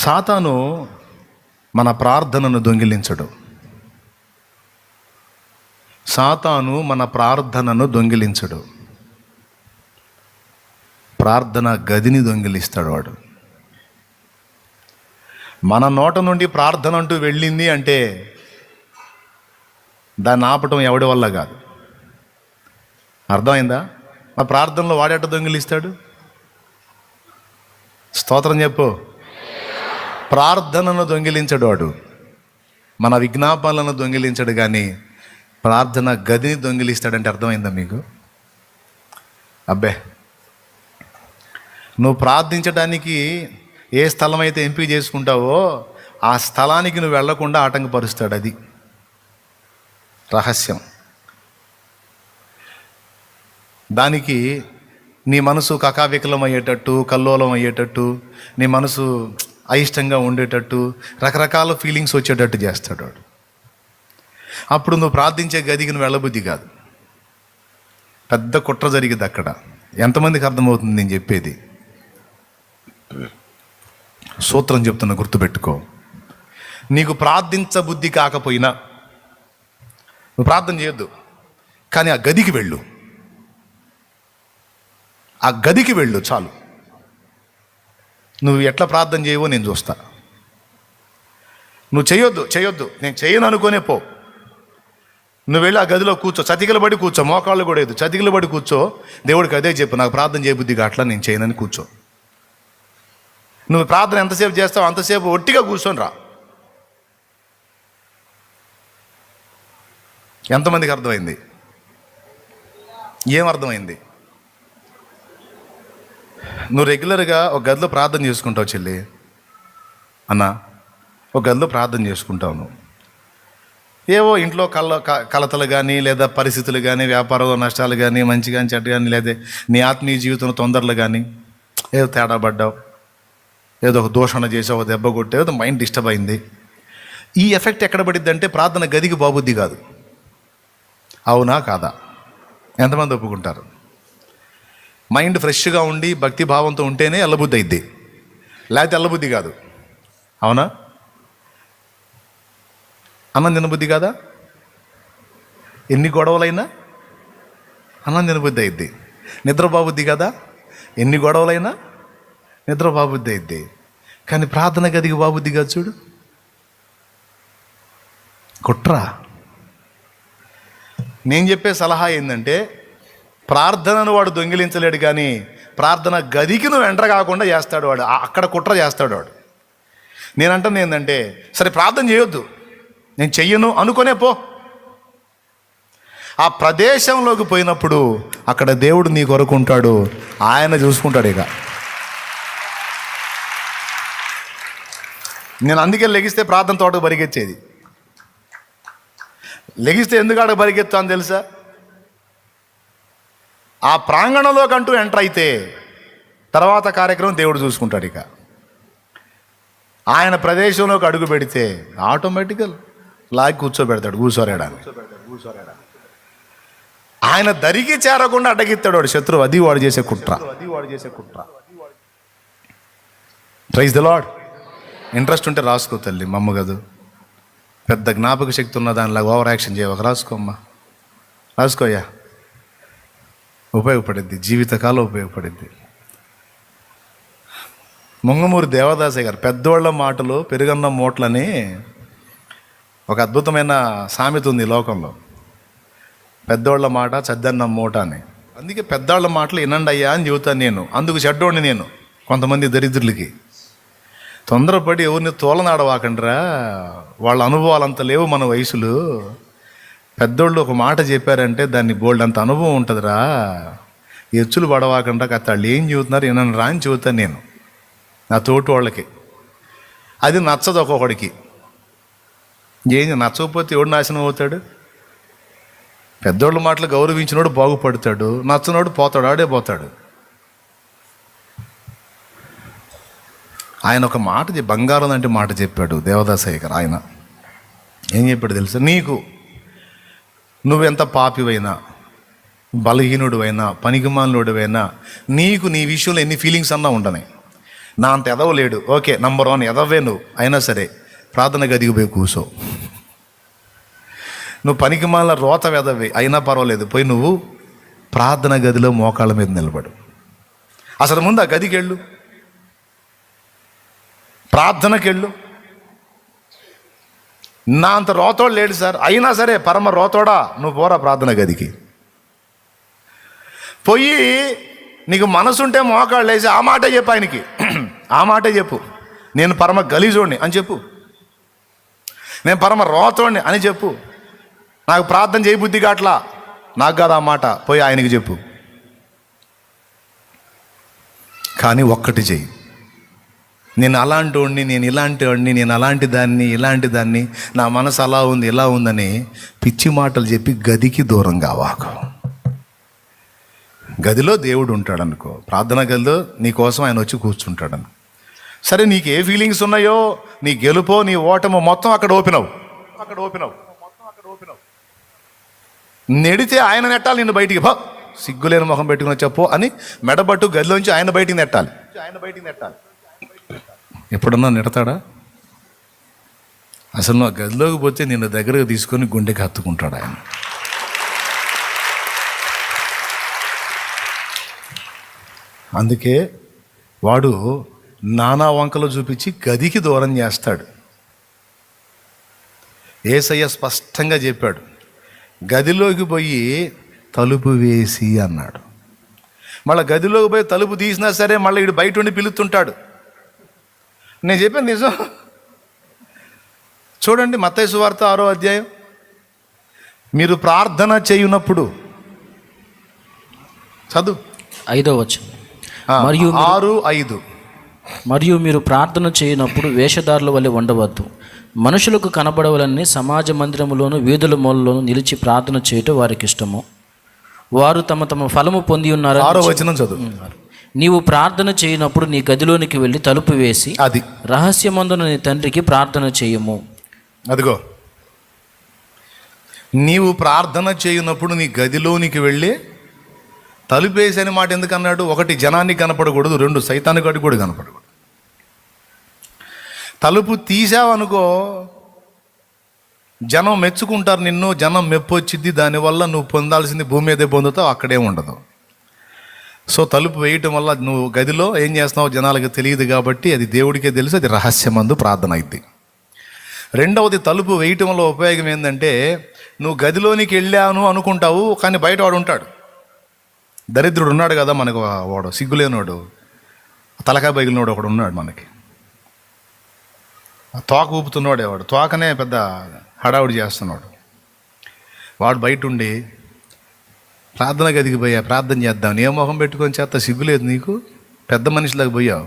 సాతాను మన ప్రార్థనను దొంగిలించడు. సాతాను మన ప్రార్థనను దొంగిలించడు. ప్రార్థన గదిని దొంగిలిస్తాడు వాడు. మన నోట నుండి ప్రార్థన అంటూ వెళ్ళింది అంటే దాన్ని ఆపటం ఎవడి వల్ల కాదు. అర్థమైందా? ఆ ప్రార్థనలో వాడేట దొంగిలిస్తాడు. స్తోత్రం చెప్పు. ప్రార్థనను దొంగిలించడు వాడు. మన విజ్ఞాపనలను దొంగిలించడు, కానీ ప్రార్థన గదిని దొంగిలిస్తాడంటే అర్థమైందా మీకు? అబ్బే, నువ్వు ప్రార్థించడానికి ఏ స్థలం అయితే ఎంపిక చేసుకుంటావో ఆ స్థలానికి నువ్వు వెళ్లకుండా ఆటంకపరుస్తాడు. అది రహస్యం. దానికి నీ మనసు కకావికలం అయ్యేటట్టు, కల్లోలం అయ్యేటట్టు, నీ మనసు అయిష్టంగా ఉండేటట్టు, రకరకాల ఫీలింగ్స్ వచ్చేటట్టు చేస్తాడు వాడు. అప్పుడు నువ్వు ప్రార్థించే గదికి నువ్వు వెళ్ళబుద్ధి కాదు. పెద్ద కుట్ర జరిగింది అక్కడ. ఎంతమందికి అర్థమవుతుంది నేను చెప్పేది? సూత్రం చెప్తున్నా, గుర్తుపెట్టుకో. నీకు ప్రార్థించబుద్ధి కాకపోయినా నువ్వు ప్రార్థన చేయొద్దు, కానీ ఆ గదికి వెళ్ళు. ఆ గదికి వెళ్ళు చాలు. నువ్వు ఎట్లా ప్రార్థన చేయవో నేను చూస్తా. నువ్వు చేయొద్దు నేను చేయను అనుకోనే పో. నువ్వు వెళ్ళి ఆ గదిలో కూర్చో, చతికిలు పడి కూర్చో, మోకాళ్ళు కూడా లేదు, చతికిలు పడి కూర్చో. దేవుడికి అదే చెప్పు, నాకు ప్రార్థన చేయబుద్ధిగా అట్లా నేను చేయనని కూర్చో. నువ్వు ప్రార్థన ఎంతసేపు చేస్తావు అంతసేపు ఒట్టిగా కూర్చొని రా. ఎంతమందికి అర్థమైంది? ఏం అర్థమైంది? నువ్వు రెగ్యులర్గా ఒక గదిలో ప్రార్థన చేసుకుంటావు చెల్లి, అన్న, ఒక గదిలో ప్రార్థన చేసుకుంటావు. నువ్వు ఏవో ఇంట్లో కలతలు కానీ, లేదా పరిస్థితులు కానీ, వ్యాపారంలో నష్టాలు కానీ, మంచి కానీ చెడ్డ కానీ, లేదా నీ ఆత్మీయ జీవితంలో తొందరలు కానీ, ఏదో తేడా పడ్డావు, ఏదో ఒక దూషణ చేసావు, దెబ్బ కొట్టావు, ఏదో మైండ్ డిస్టర్బ్ అయింది. ఈ ఎఫెక్ట్ ఎక్కడ పడిద్ది అంటే ప్రార్థన గదికి బాబుద్ది కాదు. అవునా కాదా? ఎంతమంది ఒప్పుకుంటారు? మైండ్ ఫ్రెష్గా ఉండి భక్తి భావంతో ఉంటేనే ఎల్లబుద్ధి అయింది, లేకపోతే ఎల్లబుద్ధి కాదు. అవునా? అన్నం తినబుద్ధి కాదా? ఎన్ని గొడవలైనా అన్నం తినబుద్ధి అయింది. నిద్రపోబుద్ధి కదా? ఎన్ని గొడవలైనా నిద్రపోబుద్ధి అయింది. కానీ ప్రార్థన గదికి బాబుద్ధి కాదు. చూడు, కుట్రా. నేను చెప్పే సలహా ఏంటంటే, ప్రార్థనను వాడు దొంగిలించలేడు, కానీ ప్రార్థన గదికి నువ్వు ఎంటర్ కాకుండా చేస్తాడు వాడు. అక్కడ కుట్ర చేస్తాడు వాడు. నేనంటాను ఏంటంటే, సరే ప్రార్థన చేయొద్దు, నేను చెయ్యను అనుకునే పో. ఆ ప్రదేశంలోకి పోయినప్పుడు అక్కడ దేవుడు నీ కొరకు ఉంటాడు, ఆయన చూసుకుంటాడు. ఇక నేను అందుకే లెగిస్తే ప్రార్థన తోటకు పరిగెత్తేది. లెగిస్తే ఎందుకు ఆడ పరిగెత్తాను తెలుసా? ఆ ప్రాంగణంలోకంటూ ఎంటర్ అయితే తర్వాత కార్యక్రమం దేవుడు చూసుకుంటాడు. ఇక ఆయన ప్రదేశంలోకి అడుగు పెడితే ఆటోమేటికల్ లాగి కూర్చోబెడతాడు, కూర్చోరేడానికి. ఆయన దరికి చేరకుండా అడ్డగిస్తాడు వాడు శత్రువు. అది వాడు చేసే కుట్ర. Praise the lord. ఇంట్రెస్ట్ ఉంటే రాసుకో తల్లి, మమ్మ కాదు, పెద్ద జ్ఞాపక శక్తి ఉన్న దానిలాగా ఓవర్ యాక్షన్ చేయవక రాసుకోమ్మా, రాసుకోయ్యా. ఉపయోగపడిద్ది, జీవితకాలం ఉపయోగపడిద్ది. ముంగమూరి దేవదాసయ్య గారు పెద్దోళ్ళ మాటలు పెరుగన్న మూటలని ఒక అద్భుతమైన సామెత ఉంది ఈ లోకంలో. పెద్దోళ్ళ మాట చద్దన్న మూట అని. అందుకే పెద్దోళ్ళ మాటలు వినండి అయ్యా అని చెబుతాను నేను. అందుకు చెడ్డోడిని నేను. కొంతమంది దరిద్రులకి తొందరపడి ఎవరిని తోలనాడవాకండ్రా, వాళ్ళ అనుభవాలు అంత లేవు మన వయసులు. పెద్దోళ్ళు ఒక మాట చెప్పారంటే దాన్ని బోల్డ్ అంత అనుభవం ఉంటుందిరా, ఎచ్చులు పడవాకుండా వాళ్ళు ఏం చెబుతున్నారు ఏమన్నా రాని చెబుతాను నేను నా తోటి వాళ్ళకి. అది నచ్చదు ఒక్కొక్కడికి. ఏం నచ్చకపోతే ఎవడు నాశనం అవుతాడు? పెద్దోళ్ళ మాటలు గౌరవించినోడు బాగుపడతాడు, నచ్చనోడు పోతాడు, ఆడే పోతాడు. ఆయన ఒక మాట బంగారం లాంటి మాట చెప్పాడు దేవదాసయ్య గారు. ఆయన ఏం చెప్పాడు తెలుసా? నువ్వెంత పాపివైనా, బలహీనుడివైనా, పనికిమాలినుడివైనా, నీకు నీ విషయంలో ఎన్ని ఫీలింగ్స్ అన్నా ఉండని, నా అంత ఎదవ లేడు, ఓకే, నంబర్ 1 ఎదవే నువ్వు, అయినా సరే ప్రార్థన గదికి పోయి కూర్చో. నువ్వు పనికి మాల రోత వెదవి అయినా పర్వాలేదు, పోయి నువ్వు ప్రార్థన గదిలో మోకాళ్ళ మీద నిలబడు. అసలు ముందు ఆ గదికి వెళ్ళు, ప్రార్థనకి వెళ్ళు. నా అంత రోతోడు లేడు సార్, అయినా సరే పరమ రోతోడా నువ్వు పోరా ప్రార్థన గదికి. పోయి నీకు మనసుంటే మోకాళ్ళు వేసి ఆ మాటే చెప్పు ఆయనకి, ఆ మాటే చెప్పు, నేను పరమ గలీజోడిని అని చెప్పు, నేను పరమ రోతోడిని అని చెప్పు, నాకు ప్రార్థన చేయ బుద్ధి కాట్లా, నాకు కాదు ఆ మాట, పోయి ఆయనకి చెప్పు. కానీ ఒక్కటి చెయ్యి, నేను అలాంటి వాడిని, నేను ఇలాంటి వాడిని, నేను అలాంటి దాన్ని, ఇలాంటి దాన్ని, నా మనసు అలా ఉంది ఇలా ఉందని పిచ్చి మాటలు చెప్పి గదికి దూరం కావాకు. గదిలో దేవుడు ఉంటాడు అనుకో, ప్రార్థన గదిలో నీ కోసం ఆయన వచ్చి కూర్చుంటాడని. సరే, నీకు ఏ ఫీలింగ్స్ ఉన్నాయో, నీ గెలుపో నీ ఓటమో మొత్తం అక్కడ ఓపెన్ అవు. నెడితే ఆయన నెట్టాలి నిన్ను బయటికి. సిగ్గులేని ముఖం పెట్టుకుని చెప్పు అని మెడబట్టు గదిలోంచి ఆయన బయటికి నెట్టాలి. ఎప్పుడన్నా నెడతాడా? అసలు నువ్వు గదిలోకి పోతే నిన్ను దగ్గరకు తీసుకొని గుండెకి హత్తుకుంటాడు ఆయన. అందుకే వాడు నానా వంకలు చూపించి గదికి దూరం చేస్తాడు. యేసయ్య స్పష్టంగా చెప్పాడు, గదిలోకి పోయి తలుపు వేసి అన్నాడు. మళ్ళీ గదిలోకి పోయి తలుపు తీసినా సరే మళ్ళీ వీడు బయట ఉండి పిలుస్తుంటాడు. నేను చెప్పాను నిజం. చూడండి, మత్తయి సువార్త 6వ అధ్యాయం, మీరు ప్రార్థన చేయునప్పుడు, చదువు 5వ వచనం, మరియు 6:5, మరియు మీరు ప్రార్థన చేయనప్పుడు వేషధారుల వలె ఉండవద్దు, మనుషులకు కనబడవలని సమాజ మందిరములోను వీధుల మూలలోను నిలిచి ప్రార్థన చేయటం వారికి ఇష్టము, వారు తమ తమ ఫలము పొంది ఉన్నారు. 6వ వచనం చదువు. నీవు ప్రార్థన చేయనప్పుడు నీ గదిలోనికి వెళ్ళి తలుపు వేసి అది రహస్యమందున నీ తండ్రికి ప్రార్థన చేయము. అదిగో, నీవు ప్రార్థన చేయనప్పుడు నీ గదిలోనికి వెళ్ళి తలుపు వేసి అనే మాట ఎందుకు అన్నాడు? 1, జనానికి కనపడకూడదు, 2, సైతానికి గడి కూడా కనపడకూడదు. తలుపు తీసావనుకో జనం మెచ్చుకుంటారు నిన్ను, జనం మెప్పు వచ్చింది, దానివల్ల నువ్వు పొందాల్సింది భూమి మీదే పొందుతావు, అక్కడే ఉండదు. సో తలుపు వేయటం వల్ల నువ్వు గదిలో ఏం చేస్తున్నావో జనాలకు తెలియదు కాబట్టి అది దేవుడికే తెలుసు, అది రహస్యమందు ప్రార్థన అయింది. రెండవది, తలుపు వేయటం వల్ల ఉపయోగం ఏంటంటే, నువ్వు గదిలోనికి వెళ్ళాను అనుకుంటావు కానీ బయట వాడు ఉంటాడు. దరిద్రుడు ఉన్నాడు కదా మనకు, వాడు సిగ్గులేనోడు, తలకాయ బగిలినోడు ఒకడు ఉన్నాడు మనకి, తోక ఊపుతున్నాడే వాడు, తోకనే పెద్ద హడావుడి చేస్తున్నాడు. వాడు బయట ఉండి ప్రార్థన గదికి పోయా ప్రార్థన చేద్దాం, ఏ మొహం పెట్టుకొని చేస్తా, సిగ్గులేదు నీకు, పెద్ద మనిషిలాగా పోయావు,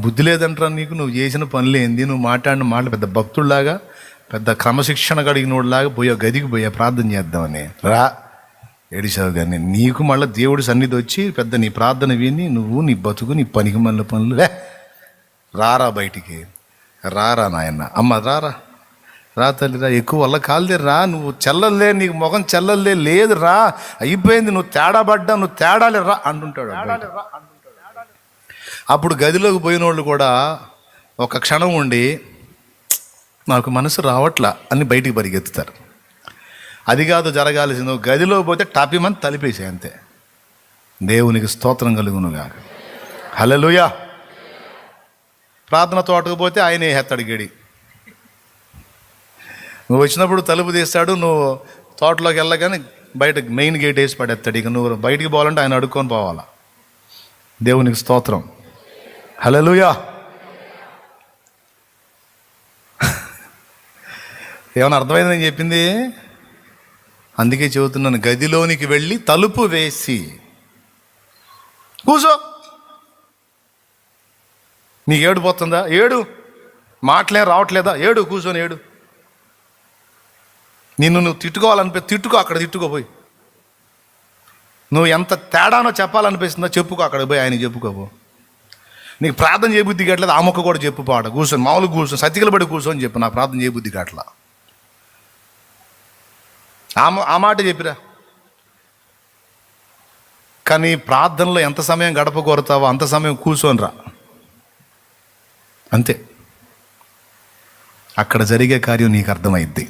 బుద్ధి లేదంటారా నీకు, నువ్వు చేసిన పనులు ఏంది, నువ్వు మాట్లాడిన మాటలు పెద్ద భక్తుడిలాగా పెద్ద క్రమశిక్షణ కలిగినోడిలాగా పోయావు, గదికి పోయా ప్రార్థన చేద్దామని రా ఏడిసావు. కానీ నీకు మళ్ళీ దేవుడి సన్నిధి వచ్చి పెద్ద నీ ప్రార్థన విని నువ్వు నీ బతుకు నీ పనికి మళ్ళీ పనులు రారా బయటికి, రారా నాయన్న, అమ్మ రారా, రా తల్లి రా, ఎక్కువ వల్ల కాలిదే రా, నువ్వు చెల్లలే, నీకు ముఖం చెల్లలే, లేదు రా, అయిపోయింది, నువ్వు తేడా పడ్డా, నువ్వు తేడాలే రా అంటుంటాడు. అప్పుడు గదిలోకి పోయిన వాళ్ళు కూడా ఒక క్షణం ఉండి నాకు మనసు రావట్లా అని బయటికి పరిగెత్తుతారు. అది కాదు జరగాల్సింది, నువ్వు గదిలో పోతే టాపిమని తలిపేసాయి అంతే. దేవునికి స్తోత్రం కలుగునుగా. హల్లెలూయా. ప్రార్థన తోటకు పోతే ఆయనే హెత్తడి గడి. నువ్వు వచ్చినప్పుడు తలుపు తీస్తాడు, నువ్వు తోటలోకి వెళ్ళగానే బయట మెయిన్ గేట్ వేసి పడేస్తాడు. ఇక నువ్వు బయటికి పోవాలంటే ఆయన అడుక్కొని పోవాలా. దేవునికి స్తోత్రం. హల్లెలూయా. ఏమైనా అర్థమైంది నేను చెప్పింది? అందుకే చెబుతున్నాను, గదిలోనికి వెళ్ళి తలుపు వేసి కూసో. నీకు ఏడు పోతుందా? ఏడు. మాటలేం రావట్లేదా? ఏడు. కూర్చొని ఏడు. నువ్వు తిట్టుకోవాలనిపి తిట్టుకో, అక్కడ తిట్టుకోపోయి. నువ్వు ఎంత తేడానో చెప్పాలనిపిస్తుందో చెప్పుకో, అక్కడ పోయి ఆయన చెప్పుకోపో. నీకు ప్రార్థన చేయబుద్ధి కావట్లేదు, ఆ మొక్క కూడా చెప్పు పాట. కూర్చొని మామూలుగా కూర్చొని సతికిల పడి కూర్చొని చెప్పు, నా ప్రార్థన చేయబుద్ధి కావట్లా, ఆ మాట చెప్పిరా. కానీ ప్రార్థనలో ఎంత సమయం గడప కోరుతావో అంత సమయం కూర్చొని రా. అంతే. అక్కడ జరిగే కార్యం నీకు అర్థమైద్ది.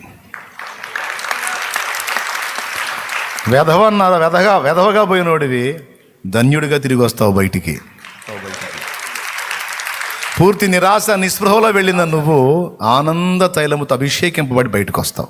వెధవగా పోయినోడివి ధన్యుడిగా తిరిగి వస్తావు బయటికి. పూర్తి నిరాశ నిస్పృహలో వెళ్ళిన నువ్వు ఆనంద తైలముతో అభిషేకింపబడి బయటకు వస్తావు.